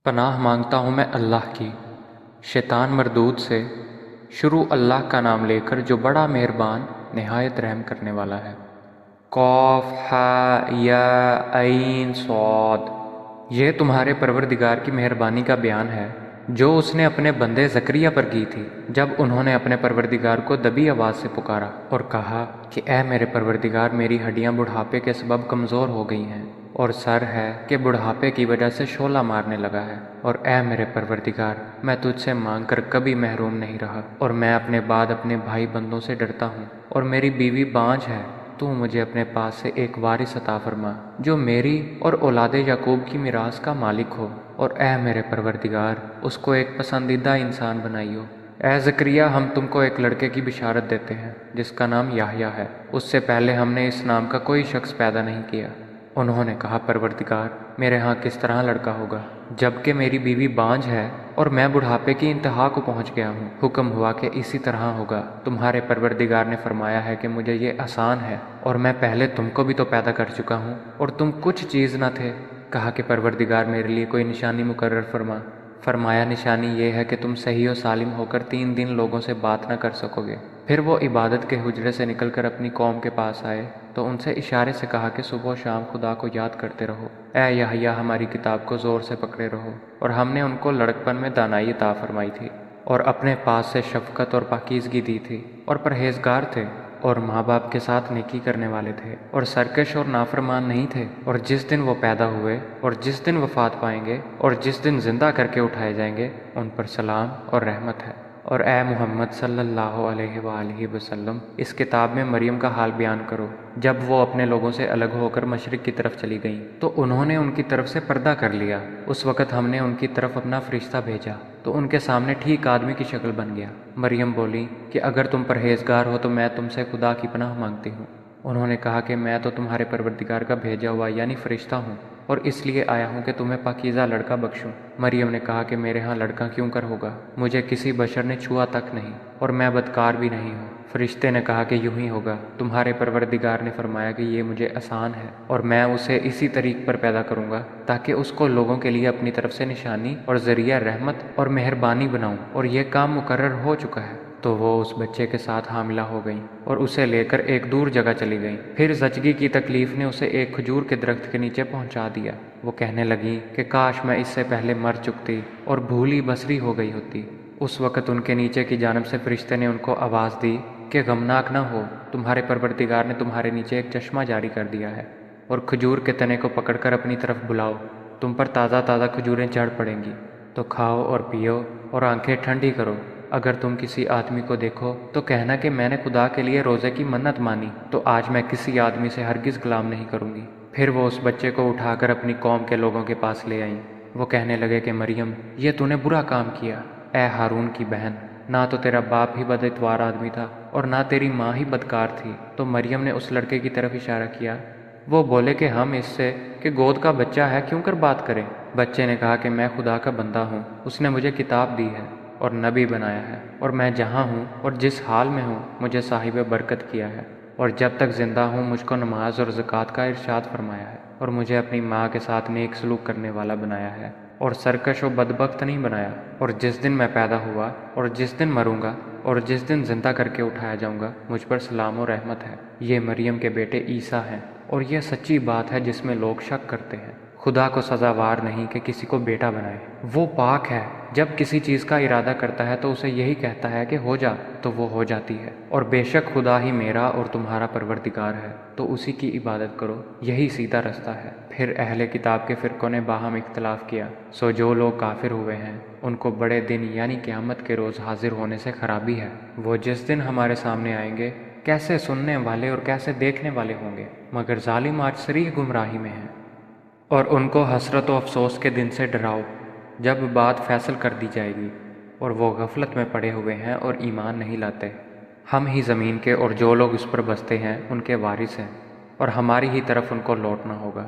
پناہ مانگتا ہوں میں اللہ کی شیطان مردود سے۔ شروع اللہ کا نام لے کر جو بڑا مہربان نہایت رحم کرنے والا ہے۔ قاف ہا یا عین صاد۔ یہ تمہارے پروردگار کی مہربانی کا بیان ہے جو اس نے اپنے بندے زکریا پر کی تھی جب انہوں نے اپنے پروردگار کو دبی آواز سے پکارا اور کہا کہ اے میرے پروردگار، میری ہڈیاں بڑھاپے کے سبب کمزور ہو گئی ہیں اور سر ہے کہ بڑھاپے کی وجہ سے شعلہ مارنے لگا ہے، اور اے میرے پروردگار، میں تجھ سے مانگ کر کبھی محروم نہیں رہا، اور میں اپنے بعد اپنے بھائی بندوں سے ڈرتا ہوں، اور میری بیوی بانجھ ہے۔ تو مجھے اپنے پاس سے ایک وارث عطا فرما جو میری اور اولاد یعقوب کی میراث کا مالک ہو، اور اے میرے پروردگار، اس کو ایک پسندیدہ انسان بنائیو۔ اے زکریا، ہم تم کو ایک لڑکے کی بشارت دیتے ہیں جس کا نام یحییٰ ہے۔ اس سے پہلے ہم نے اس نام کا کوئی شخص پیدا نہیں کیا۔ انہوں نے کہا، پروردگار، میرے ہاں کس طرح لڑکا ہوگا جبکہ میری بیوی بانجھ ہے اور میں بڑھاپے کی انتہا کو پہنچ گیا ہوں۔ حکم ہوا کہ اسی طرح ہوگا۔ تمہارے پروردگار نے فرمایا ہے کہ مجھے یہ آسان ہے، اور میں پہلے تم کو بھی تو پیدا کر چکا ہوں اور تم کچھ چیز نہ تھے۔ کہا کہ پروردگار، میرے لیے کوئی نشانی مقرر فرما۔ فرمایا، نشانی یہ ہے کہ تم صحیح و سالم ہو کر 3 دن لوگوں سے بات نہ کر سکو گے۔ پھر وہ عبادت کے حجرے سے نکل کر اپنی قوم کے پاس آئے تو ان سے اشارے سے کہا کہ صبح و شام خدا کو یاد کرتے رہو۔ اے یحییٰ، ہماری کتاب کو زور سے پکڑے رہو۔ اور ہم نے ان کو لڑکپن میں دانائی عطا فرمائی تھی، اور اپنے پاس سے شفقت اور پاکیزگی دی تھی، اور پرہیزگار تھے، اور ماں باپ کے ساتھ نیکی کرنے والے تھے، اور سرکش اور نافرمان نہیں تھے۔ اور جس دن وہ پیدا ہوئے اور جس دن وفات پائیں گے اور جس دن زندہ کر کے اٹھائے جائیں گے، ان پر سلام اور رحمت ہے۔ اور اے محمد صلی اللہ علیہ وآلہ وسلم، اس کتاب میں مریم کا حال بیان کرو۔ جب وہ اپنے لوگوں سے الگ ہو کر مشرق کی طرف چلی گئیں تو انہوں نے ان کی طرف سے پردہ کر لیا۔ اس وقت ہم نے ان کی طرف اپنا فرشتہ بھیجا تو ان کے سامنے ٹھیک آدمی کی شکل بن گیا۔ مریم بولی کہ اگر تم پرہیزگار ہو تو میں تم سے خدا کی پناہ مانگتی ہوں۔ انہوں نے کہا کہ میں تو تمہارے پروردگار کا بھیجا ہوا یعنی فرشتہ ہوں، اور اس لیے آیا ہوں کہ تمہیں پاکیزہ لڑکا بخشوں۔ مریم نے کہا کہ میرے ہاں لڑکا کیوں کر ہوگا؟ مجھے کسی بشر نے چھوا تک نہیں، اور میں بدکار بھی نہیں ہوں۔ فرشتے نے کہا کہ یوں ہی ہوگا، تمہارے پروردگار نے فرمایا کہ یہ مجھے آسان ہے، اور میں اسے اسی طریق پر پیدا کروں گا تاکہ اس کو لوگوں کے لیے اپنی طرف سے نشانی اور ذریعہ رحمت اور مہربانی بناؤں، اور یہ کام مقرر ہو چکا ہے۔ تو وہ اس بچے کے ساتھ حاملہ ہو گئیں اور اسے لے کر ایک دور جگہ چلی گئیں۔ پھر زچگی کی تکلیف نے اسے ایک کھجور کے درخت کے نیچے پہنچا دیا۔ وہ کہنے لگیں کہ کاش میں اس سے پہلے مر چکتی اور بھولی بسری ہو گئی ہوتی۔ اس وقت ان کے نیچے کی جانب سے فرشتے نے ان کو آواز دی کہ غمناک نہ ہو، تمہارے پروردگار نے تمہارے نیچے ایک چشمہ جاری کر دیا ہے، اور کھجور کے تنے کو پکڑ کر اپنی طرف بلاؤ، تم پر تازہ تازہ کھجوریں چڑھ پڑیں گی، تو کھاؤ اور پیو اور آنکھیں ٹھنڈی کرو۔ اگر تم کسی آدمی کو دیکھو تو کہنا کہ میں نے خدا کے لیے روزے کی منت مانی، تو آج میں کسی آدمی سے ہرگز کلام نہیں کروں گی۔ پھر وہ اس بچے کو اٹھا کر اپنی قوم کے لوگوں کے پاس لے آئیں۔ وہ کہنے لگے کہ مریم، یہ تو نے برا کام کیا۔ اے ہارون کی بہن، نہ تو تیرا باپ ہی بد اتوار آدمی تھا اور نہ تیری ماں ہی بدکار تھی۔ تو مریم نے اس لڑکے کی طرف اشارہ کیا۔ وہ بولے کہ ہم اس سے کہ گود کا بچہ ہے کیوں کر بات کریں؟ بچے نے کہا کہ میں خدا کا بندہ ہوں، اس نے مجھے کتاب دی ہے اور نبی بنایا ہے، اور میں جہاں ہوں اور جس حال میں ہوں مجھے صاحب برکت کیا ہے، اور جب تک زندہ ہوں مجھ کو نماز اور زکوٰۃ کا ارشاد فرمایا ہے، اور مجھے اپنی ماں کے ساتھ نیک سلوک کرنے والا بنایا ہے، اور سرکش و بدبخت نہیں بنایا۔ اور جس دن میں پیدا ہوا اور جس دن مروں گا اور جس دن زندہ کر کے اٹھایا جاؤں گا، مجھ پر سلام و رحمت ہے۔ یہ مریم کے بیٹے عیسیٰ ہیں، اور یہ سچی بات ہے جس میں لوگ شک کرتے ہیں۔ خدا کو سزاوار نہیں کہ کسی کو بیٹا بنائے۔ وہ پاک ہے، جب کسی چیز کا ارادہ کرتا ہے تو اسے یہی کہتا ہے کہ ہو جا، تو وہ ہو جاتی ہے۔ اور بے شک خدا ہی میرا اور تمہارا پروردگار ہے، تو اسی کی عبادت کرو، یہی سیدھا رستہ ہے۔ پھر اہل کتاب کے فرقوں نے باہم اختلاف کیا، سو جو لوگ کافر ہوئے ہیں ان کو بڑے دن یعنی قیامت کے روز حاضر ہونے سے خرابی ہے۔ وہ جس دن ہمارے سامنے آئیں گے کیسے سننے والے اور کیسے دیکھنے والے ہوں گے، مگر ظالم آج صریح گمراہی میں ہیں۔ اور ان کو حسرت و افسوس کے دن سے ڈراؤ جب بات فیصل کر دی جائے گی، اور وہ غفلت میں پڑے ہوئے ہیں اور ایمان نہیں لاتے۔ ہم ہی زمین کے اور جو لوگ اس پر بستے ہیں ان کے وارث ہیں، اور ہماری ہی طرف ان کو لوٹنا ہوگا۔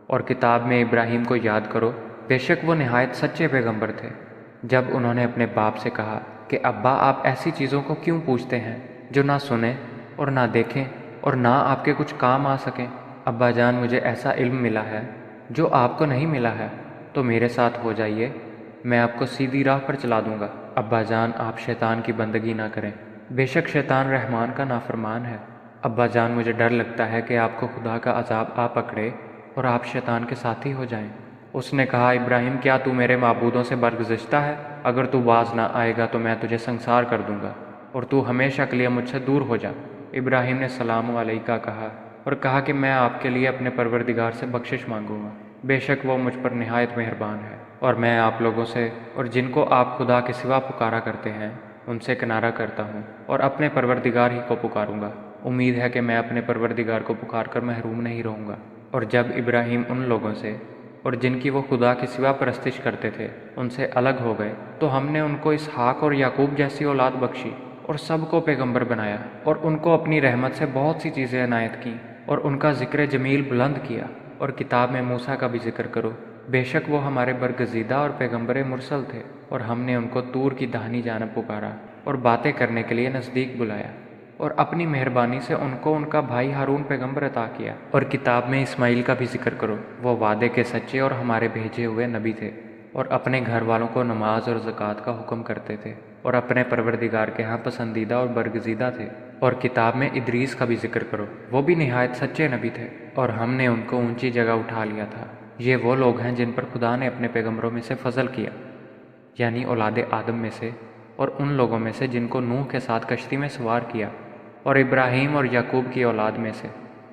اور کتاب میں ابراہیم کو یاد کرو، بے شک وہ نہایت سچے پیغمبر تھے۔ جب انہوں نے اپنے باپ سے کہا کہ ابا، آپ ایسی چیزوں کو کیوں پوچھتے ہیں جو نہ سنیں اور نہ دیکھیں اور نہ آپ کے کچھ کام آ سکیں؟ ابا جان، مجھے ایسا علم ملا ہے جو آپ کو نہیں ملا ہے، تو میرے ساتھ ہو جائیے، میں آپ کو سیدھی راہ پر چلا دوں گا۔ ابا جان، آپ شیطان کی بندگی نہ کریں، بے شک شیطان رحمان کا نافرمان ہے۔ ابا جان، مجھے ڈر لگتا ہے کہ آپ کو خدا کا عذاب آ پکڑے اور آپ شیطان کے ساتھی ہو جائیں۔ اس نے کہا، ابراہیم، کیا تو میرے معبودوں سے برگزشتہ ہے؟ اگر تو باز نہ آئے گا تو میں تجھے سنسار کر دوں گا اور تو ہمیشہ کے لیے مجھ سے دور ہو جا۔ ابراہیم نے سلام علیکہ کہا اور کہا کہ میں آپ کے لیے اپنے پروردگار سے بخشش مانگوں گا، بے شک وہ مجھ پر نہایت مہربان ہے، اور میں آپ لوگوں سے اور جن کو آپ خدا کے سوا پکارا کرتے ہیں ان سے کنارہ کرتا ہوں اور اپنے پروردگار ہی کو پکاروں گا۔ امید ہے کہ میں اپنے پروردگار کو پکار کر محروم نہیں رہوں گا۔ اور جب ابراہیم ان لوگوں سے اور جن کی وہ خدا کے سوا پرستش کرتے تھے ان سے الگ ہو گئے تو ہم نے ان کو اسحاق اور یعقوب جیسی اولاد بخشی اور سب کو پیغمبر بنایا، اور ان کو اپنی رحمت سے بہت سی چیزیں عنایت کیں اور ان کا ذکر جمیل بلند کیا۔ اور کتاب میں موسیٰ کا بھی ذکر کرو، بے شک وہ ہمارے برگزیدہ اور پیغمبر مرسل تھے، اور ہم نے ان کو طور کی داہنی جانب پکارا اور باتیں کرنے کے لیے نزدیک بلایا، اور اپنی مہربانی سے ان کو ان کا بھائی ہارون پیغمبر عطا کیا۔ اور کتاب میں اسماعیل کا بھی ذکر کرو، وہ وعدے کے سچے اور ہمارے بھیجے ہوئے نبی تھے، اور اپنے گھر والوں کو نماز اور زکوٰۃ کا حکم کرتے تھے، اور اپنے پروردگار کے ہاں پسندیدہ اور برگزیدہ تھے۔ اور کتاب میں ادریس کا بھی ذکر کرو، وہ بھی نہایت سچے نبی تھے، اور ہم نے ان کو اونچی جگہ اٹھا لیا تھا۔ یہ وہ لوگ ہیں جن پر خدا نے اپنے پیغمبروں میں سے فضل کیا، یعنی اولاد آدم میں سے، اور ان لوگوں میں سے جن کو نوح کے ساتھ کشتی میں سوار کیا، اور ابراہیم اور یعقوب کی اولاد میں سے،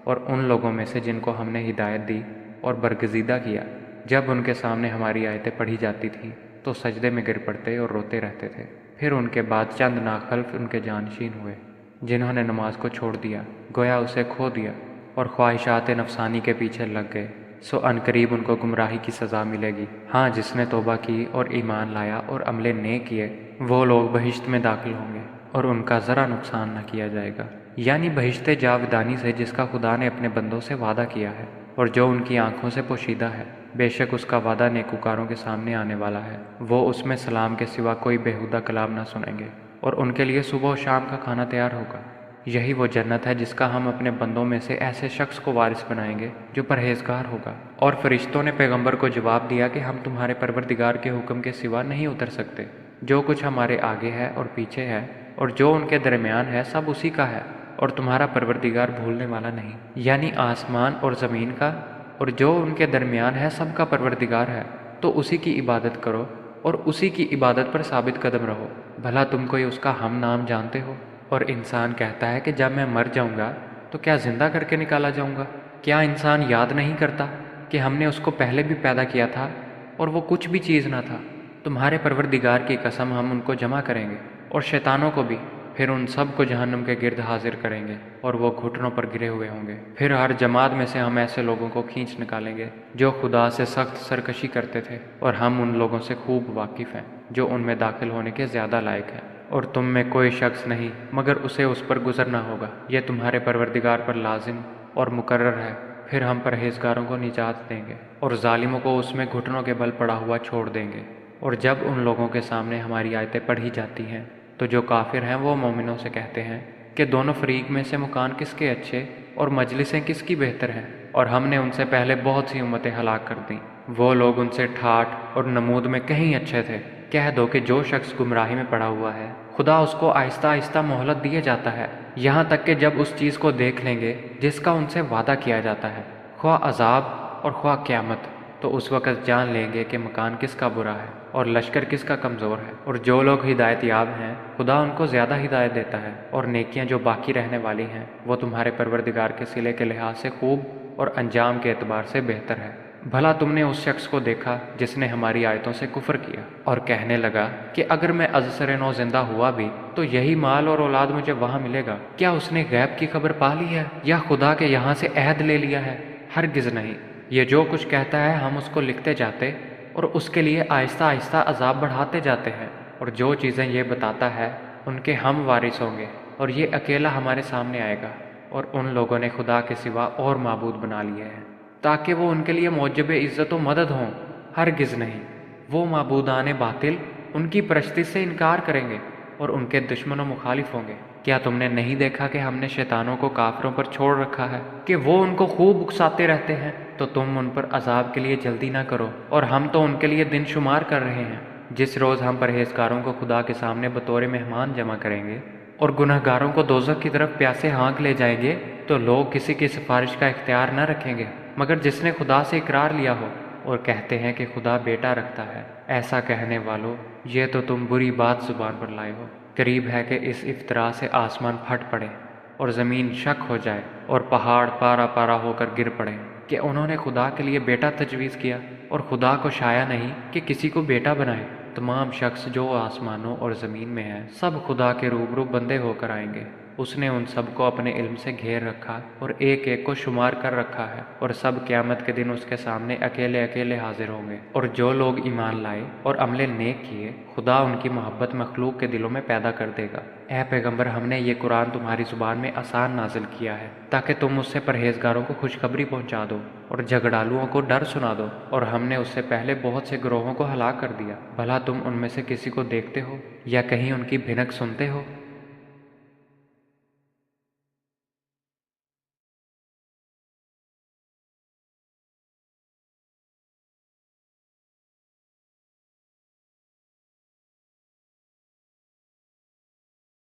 اور ان لوگوں میں سے جن کو ہم نے ہدایت دی اور برگزیدہ کیا۔ جب ان کے سامنے ہماری آیتیں پڑھی جاتی تھیں تو سجدے میں گر پڑتے اور روتے رہتے تھے۔ پھر ان کے بعد چند ناخلف ان کے جانشین ہوئے جنہوں نے نماز کو چھوڑ دیا، گویا اسے کھو دیا، اور خواہشات نفسانی کے پیچھے لگ گئے، سو عنقریب ان کو گمراہی کی سزا ملے گی۔ ہاں، جس نے توبہ کی اور ایمان لایا اور عمل نیک کیے، وہ لوگ بہشت میں داخل ہوں گے اور ان کا ذرا نقصان نہ کیا جائے گا، یعنی بہشت جاودانی سے جس کا خدا نے اپنے بندوں سے وعدہ کیا ہے اور جو ان کی آنکھوں سے پوشیدہ ہے۔ بے شک اس کا وعدہ نیکوکاروں کے سامنے آنے والا ہے، وہ اس میں سلام کے سوا کوئی بیہودہ کلام نہ سنیں گے، اور ان کے لیے صبح و شام کا کھانا تیار ہوگا۔ یہی وہ جنت ہے جس کا ہم اپنے بندوں میں سے ایسے شخص کو وارث بنائیں گے جو پرہیزگار ہوگا۔ اور فرشتوں نے پیغمبر کو جواب دیا کہ ہم تمہارے پروردگار کے حکم کے سوا نہیں اتر سکتے، جو کچھ ہمارے آگے ہے اور پیچھے ہے اور جو ان کے درمیان ہے سب اسی کا ہے، اور تمہارا پروردگار بھولنے والا نہیں، یعنی آسمان اور زمین کا اور جو ان کے درمیان ہے سب کا پروردگار ہے، تو اسی کی عبادت کرو اور اسی کی عبادت پر ثابت قدم رہو۔ بھلا تم کوئی اس کا ہم نام جانتے ہو؟ اور انسان کہتا ہے کہ جب میں مر جاؤں گا تو کیا زندہ کر کے نکالا جاؤں گا؟ کیا انسان یاد نہیں کرتا کہ ہم نے اس کو پہلے بھی پیدا کیا تھا اور وہ کچھ بھی چیز نہ تھا؟ تمہارے پروردگار کی قسم، ہم ان کو جمع کریں گے اور شیطانوں کو بھی، پھر ان سب کو جہنم کے گرد حاضر کریں گے اور وہ گھٹنوں پر گرے ہوئے ہوں گے۔ پھر ہر جماعت میں سے ہم ایسے لوگوں کو کھینچ نکالیں گے جو خدا سے سخت سرکشی کرتے تھے، اور ہم ان لوگوں سے خوب واقف ہیں جو ان میں داخل ہونے کے زیادہ لائق ہیں۔ اور تم میں کوئی شخص نہیں مگر اسے اس پر گزرنا ہوگا، یہ تمہارے پروردگار پر لازم اور مقرر ہے۔ پھر ہم پرہیزگاروں کو نجات دیں گے اور ظالموں کو اس میں گھٹنوں کے بل پڑا ہوا چھوڑ دیں گے۔ اور جب ان لوگوں کے سامنے ہماری آیتیں پڑھی جاتی ہیں تو جو کافر ہیں وہ مومنوں سے کہتے ہیں کہ دونوں فریق میں سے مکان کس کے اچھے اور مجلسیں کس کی بہتر ہیں، اور ہم نے ان سے پہلے بہت سی امتیں ہلاک کر دیں، وہ لوگ ان سے ٹھاٹھ اور نمود میں کہیں اچھے تھے۔ کہہ دو کہ جو شخص گمراہی میں پڑا ہوا ہے خدا اس کو آہستہ آہستہ مہلت دیے جاتا ہے، یہاں تک کہ جب اس چیز کو دیکھ لیں گے جس کا ان سے وعدہ کیا جاتا ہے، خواہ عذاب اور خواہ قیامت، تو اس وقت جان لیں گے کہ مکان کس کا برا ہے اور لشکر کس کا کمزور ہے۔ اور جو لوگ ہدایت یاب ہیں خدا ان کو زیادہ ہدایت دیتا ہے، اور نیکیاں جو باقی رہنے والی ہیں وہ تمہارے پروردگار کے صلے کے لحاظ سے خوب اور انجام کے اعتبار سے بہتر ہے۔ بھلا تم نے اس شخص کو دیکھا جس نے ہماری آیتوں سے کفر کیا اور کہنے لگا کہ اگر میں از سر نو زندہ ہوا بھی تو یہی مال اور اولاد مجھے وہاں ملے گا؟ کیا اس نے غیب کی خبر پا لی ہے یا خدا کے یہاں سے عہد لے لیا ہے؟ ہرگز نہیں۔ یہ جو کچھ کہتا ہے ہم اس کو لکھتے جاتے اور اس کے لیے آہستہ آہستہ عذاب بڑھاتے جاتے ہیں، اور جو چیزیں یہ بتاتا ہے ان کے ہم وارث ہوں گے، اور یہ اکیلا ہمارے سامنے آئے گا۔ اور ان لوگوں نے خدا کے سوا اور معبود بنا لیے ہیں تاکہ وہ ان کے لیے موجب عزت و مدد ہوں، ہرگز نہیں۔ وہ معبودان باطل ان کی پرستش سے انکار کریں گے اور ان کے دشمن و مخالف ہوں گے۔ کیا تم نے نہیں دیکھا کہ ہم نے شیطانوں کو کافروں پر چھوڑ رکھا ہے کہ وہ ان کو خوب اکساتے رہتے ہیں؟ تو تم ان پر عذاب کے لیے جلدی نہ کرو، اور ہم تو ان کے لیے دن شمار کر رہے ہیں۔ جس روز ہم پرہیزگاروں کو خدا کے سامنے بطور مہمان جمع کریں گے اور گنہگاروں کو دوزخ کی طرف پیاسے ہانک لے جائیں گے، تو لوگ کسی کی سفارش کا اختیار نہ رکھیں گے مگر جس نے خدا سے اقرار لیا ہو، اور کہتے ہیں کہ خدا بیٹا رکھتا ہے۔ ایسا کہنے والو، یہ تو تم بری بات زبان پر لائے ہو۔ قریب ہے کہ اس افطرا سے آسمان پھٹ پڑے اور زمین شک ہو جائے اور پہاڑ پارا پارا ہو کر گر پڑے کہ انہوں نے خدا کے لیے بیٹا تجویز کیا، اور خدا کو شایع نہیں کہ کسی کو بیٹا بنائے۔ تمام شخص جو آسمانوں اور زمین میں ہیں سب خدا کے روبرو بندے ہو کر آئیں گے۔ اس نے ان سب کو اپنے علم سے گھیر رکھا اور ایک ایک کو شمار کر رکھا ہے، اور سب قیامت کے دن اس کے سامنے اکیلے اکیلے حاضر ہوں گے۔ اور جو لوگ ایمان لائے اور عمل نیک کیے، خدا ان کی محبت مخلوق کے دلوں میں پیدا کر دے گا۔ اے پیغمبر، ہم نے یہ قرآن تمہاری زبان میں آسان نازل کیا ہے تاکہ تم اس سے پرہیزگاروں کو خوشخبری پہنچا دو اور جھگڑالوؤں کو ڈر سنا دو، اور ہم نے اس سے پہلے بہت سے گروہوں کو ہلاک کر دیا۔ بھلا تم ان میں سے کسی کو دیکھتے ہو یا کہیں ان کی بھنک سنتے ہو؟